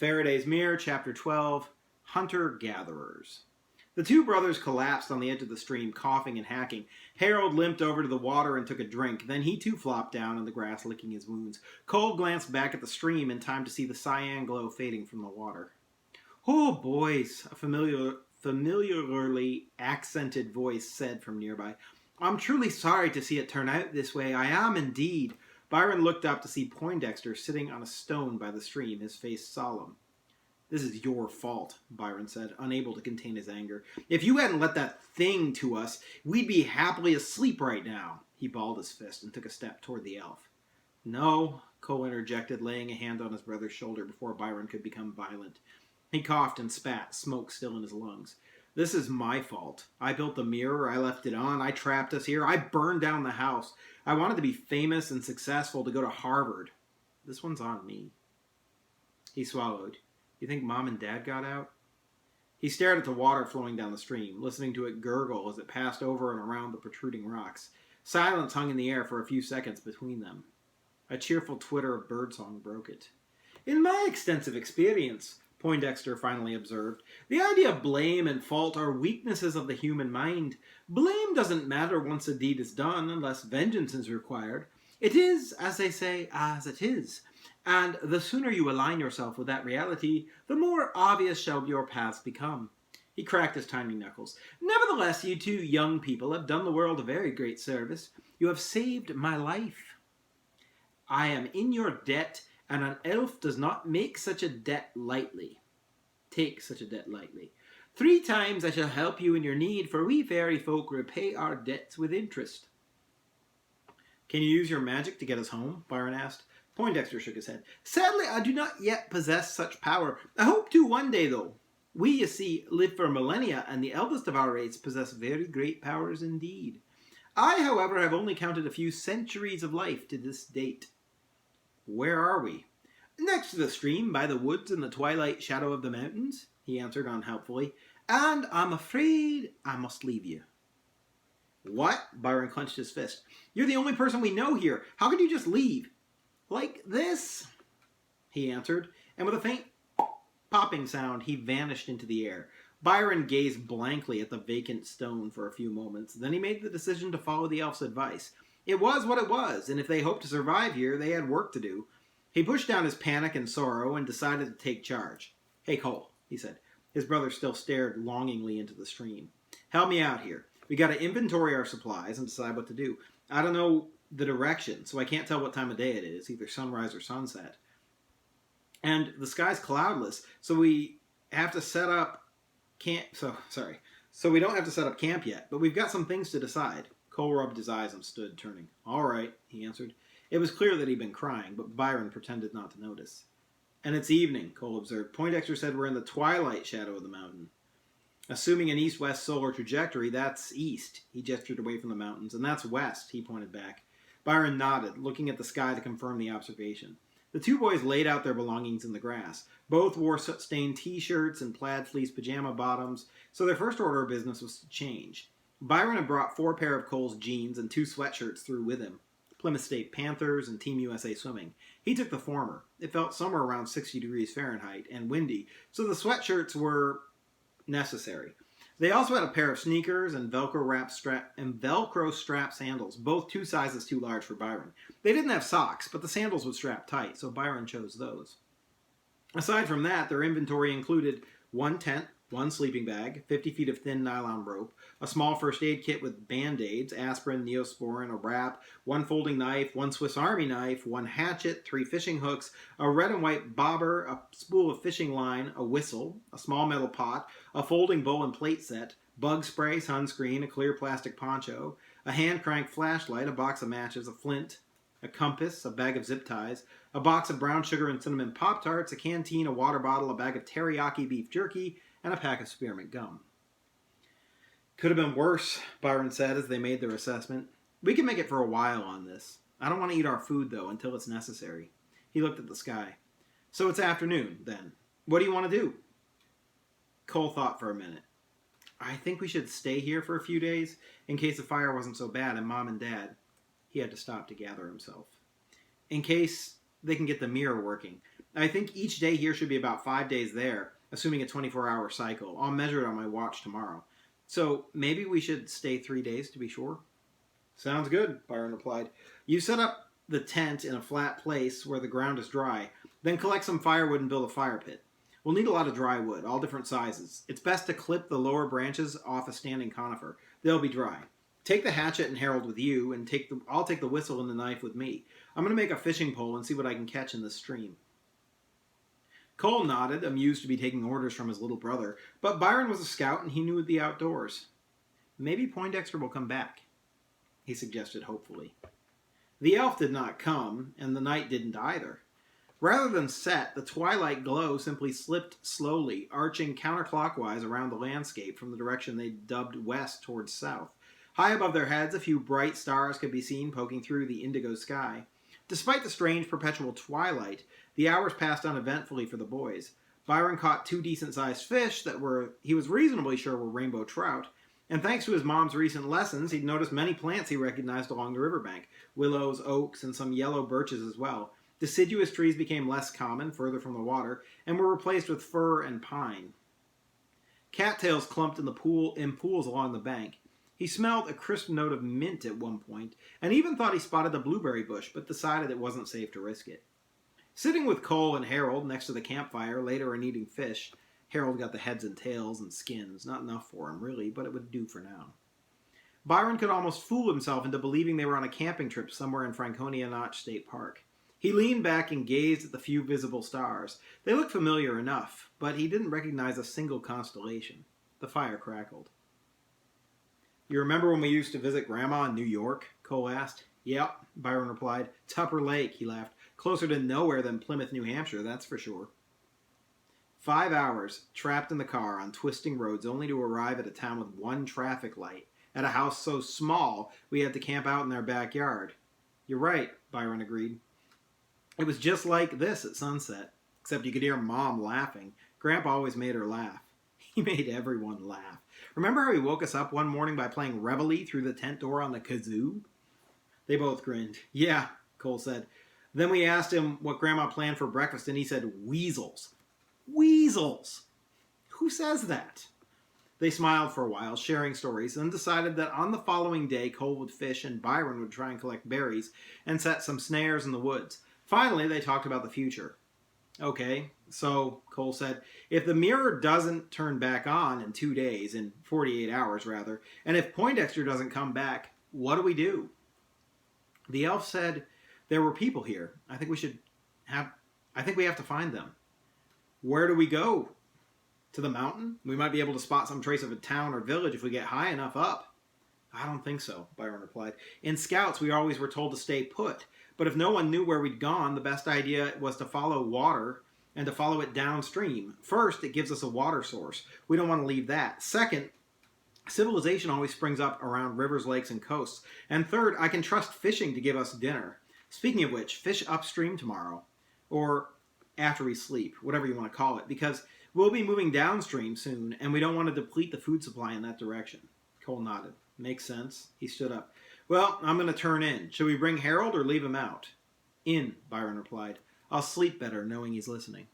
Faraday's Mirror, Chapter 12, Hunter-Gatherers. The two brothers collapsed on the edge of the stream, coughing and hacking. Harold limped over to the water and took a drink. Then he too flopped down in the grass, licking his wounds. Cole glanced back at the stream in time to see the cyan glow fading from the water. "Oh, boys," a familiarly accented voice said from nearby. "I'm truly sorry to see it turn out this way. I am indeed." Byron looked up to see Poindexter sitting on a stone by the stream, his face solemn. "This is your fault," Byron said, unable to contain his anger. "If you hadn't let that thing to us, we'd be happily asleep right now." He balled his fist and took a step toward the elf. "No," Cole interjected, laying a hand on his brother's shoulder before Byron could become violent. He coughed and spat, smoke still in his lungs. "This is my fault. I built the mirror, I left it on, I trapped us here, I burned down the house. I wanted to be famous and successful, to go to Harvard. This one's on me." He swallowed. "You think Mom and Dad got out?" He stared at the water flowing down the stream, listening to it gurgle as it passed over and around the protruding rocks. Silence hung in the air for a few seconds between them. A cheerful twitter of birdsong broke it. "In my extensive experience," Poindexter finally observed, "the idea of blame and fault are weaknesses of the human mind. Blame doesn't matter once a deed is done, unless vengeance is required. It is, as they say, as it is. And the sooner you align yourself with that reality, the more obvious shall your paths become." He cracked his tiny knuckles. "Nevertheless, you two young people have done the world a very great service. You have saved my life. I am in your debt, and an elf does not make such a debt lightly. Take such a debt lightly. 3 times I shall help you in your need, for we fairy folk repay our debts with interest." "Can you use your magic to get us home?" Byron asked. Poindexter shook his head. "Sadly, I do not yet possess such power. I hope to one day, though. We, you see, live for millennia, and the eldest of our race possess very great powers indeed. I, however, have only counted a few centuries of life to this date." "Where are we?" "Next to the stream, by the woods in the twilight shadow of the mountains," he answered unhelpfully. "And I'm afraid I must leave you." "What?" Byron clenched his fist. "You're the only person we know here. How could you just leave?" "Like this," he answered, and with a faint popping sound, he vanished into the air. Byron gazed blankly at the vacant stone for a few moments. Then he made the decision to follow the elf's advice. It was what it was, and if they hoped to survive here, they had work to do. He pushed down his panic and sorrow and decided to take charge. "Hey, Cole," he said. His brother still stared longingly into the stream. "Help me out here. We got to inventory our supplies and decide what to do. I don't know the direction, so I can't tell what time of day it is, either sunrise or sunset. And the sky's cloudless, so we have to set up camp. So we don't have to set up camp yet, but we've got some things to decide." Cole rubbed his eyes and stood, turning. "All right," he answered. It was clear that he'd been crying, but Byron pretended not to notice. "And it's evening," Cole observed. "Poindexter said we're in the twilight shadow of the mountain. Assuming an east-west solar trajectory, that's east." He gestured away from the mountains. "And that's west," he pointed back. Byron nodded, looking at the sky to confirm the observation. The two boys laid out their belongings in the grass. Both wore soot-stained t-shirts and plaid fleece pajama bottoms, so their first order of business was to change. Byron had brought 4 pair of Cole's jeans and 2 sweatshirts through with him. Plymouth State Panthers and Team USA Swimming. He took the former. It felt somewhere around 60 degrees Fahrenheit and windy, so the sweatshirts were necessary. They also had a pair of sneakers and Velcro strap sandals, both 2 sizes too large for Byron. They didn't have socks, but the sandals would strap tight, so Byron chose those. Aside from that, their inventory included 1 tent, 1 sleeping bag, 50 feet of thin nylon rope, a small first aid kit with Band-Aids, aspirin, Neosporin, a wrap, 1 folding knife, 1 Swiss Army knife, 1 hatchet, 3 fishing hooks, a red and white bobber, a spool of fishing line, a whistle, a small metal pot, a folding bowl and plate set, bug spray, sunscreen, a clear plastic poncho, a hand-crank flashlight, a box of matches, a flint, a compass, a bag of zip ties, a box of brown sugar and cinnamon Pop-Tarts, a canteen, a water bottle, a bag of teriyaki beef jerky, and a pack of spearmint gum. "Could have been worse," Byron said as they made their assessment. "We can make it for a while on this. I don't want to eat our food, though, until it's necessary." He looked at the sky. "So it's afternoon, then. What do you want to do?" Cole thought for a minute. "I think we should stay here for a few days, in case the fire wasn't so bad, and Mom and Dad..." He had to stop to gather himself. "In case they can get the mirror working. I think each day here should be about 5 days there, assuming a 24-hour cycle. I'll measure it on my watch tomorrow. So maybe we should stay 3 days to be sure? Sounds good, Byron replied. You set up the tent in a flat place where the ground is dry, then collect some firewood and build a fire pit. We'll need a lot of dry wood, all different sizes. It's best to clip the lower branches off a standing conifer. They'll be dry. Take the hatchet and Harold with you, and I'll take the whistle and the knife with me. I'm going to make a fishing pole and see what I can catch in this stream. Cole nodded, amused to be taking orders from his little brother, but Byron was a scout and he knew the outdoors. Maybe Poindexter will come back, he suggested hopefully. The elf did not come, and the night didn't either. Rather than set, the twilight glow simply slipped slowly, arching counterclockwise around the landscape from the direction they dubbed west towards south. High above their heads, a few bright stars could be seen poking through the indigo sky. Despite the strange perpetual twilight, the hours passed uneventfully for the boys. Byron caught 2 decent-sized fish that he was reasonably sure were rainbow trout, and thanks to his mom's recent lessons, he'd noticed many plants he recognized along the riverbank, willows, oaks, and some yellow birches as well. Deciduous trees became less common further from the water, and were replaced with fir and pine. Cattails clumped in pools along the bank. He smelled a crisp note of mint at one point, and even thought he spotted a blueberry bush, but decided it wasn't safe to risk it. Sitting with Cole and Harold next to the campfire, later and eating fish, Harold got the heads and tails and skins, not enough for him really, but it would do for now. Byron could almost fool himself into believing they were on a camping trip somewhere in Franconia Notch State Park. He leaned back and gazed at the few visible stars. They looked familiar enough, but he didn't recognize a single constellation. The fire crackled. You remember when we used to visit Grandma in New York? Cole asked. Yep, Byron replied. Tupper Lake, he laughed. Closer to nowhere than Plymouth, New Hampshire, that's for sure. 5 hours, trapped in the car on twisting roads, only to arrive at a town with 1 traffic light, at a house so small we had to camp out in their backyard. You're right, Byron agreed. It was just like this at sunset, except you could hear Mom laughing. Grandpa always made her laugh. He made everyone laugh. Remember how he woke us up one morning by playing Reveille through the tent door on the kazoo? They both grinned. Yeah, Cole said. Then we asked him what Grandma planned for breakfast, and he said, weasels. Weasels! Who says that? They smiled for a while, sharing stories, and decided that on the following day Cole would fish and Byron would try and collect berries and set some snares in the woods. Finally, they talked about the future. Okay, so, Cole said, if the mirror doesn't turn back on in 2 days, in 48 hours rather, and if Poindexter doesn't come back, what do we do? The elf said, there were people here. I think we have to find them. Where do we go? To the mountain? We might be able to spot some trace of a town or village if we get high enough up. I don't think so, Byron replied. In Scouts, we always were told to stay put. But if no one knew where we'd gone, the best idea was to follow water and to follow it downstream. First, it gives us a water source. We don't want to leave that. Second, civilization always springs up around rivers, lakes, and coasts. And third, I can trust fishing to give us dinner. Speaking of which, fish upstream tomorrow. Or after we sleep, whatever you want to call it, because we'll be moving downstream soon, and we don't want to deplete the food supply in that direction. Cole nodded. Makes sense. He stood up. Well, I'm going to turn in. Should we bring Harold or leave him out? In, Byron replied. I'll sleep better knowing he's listening.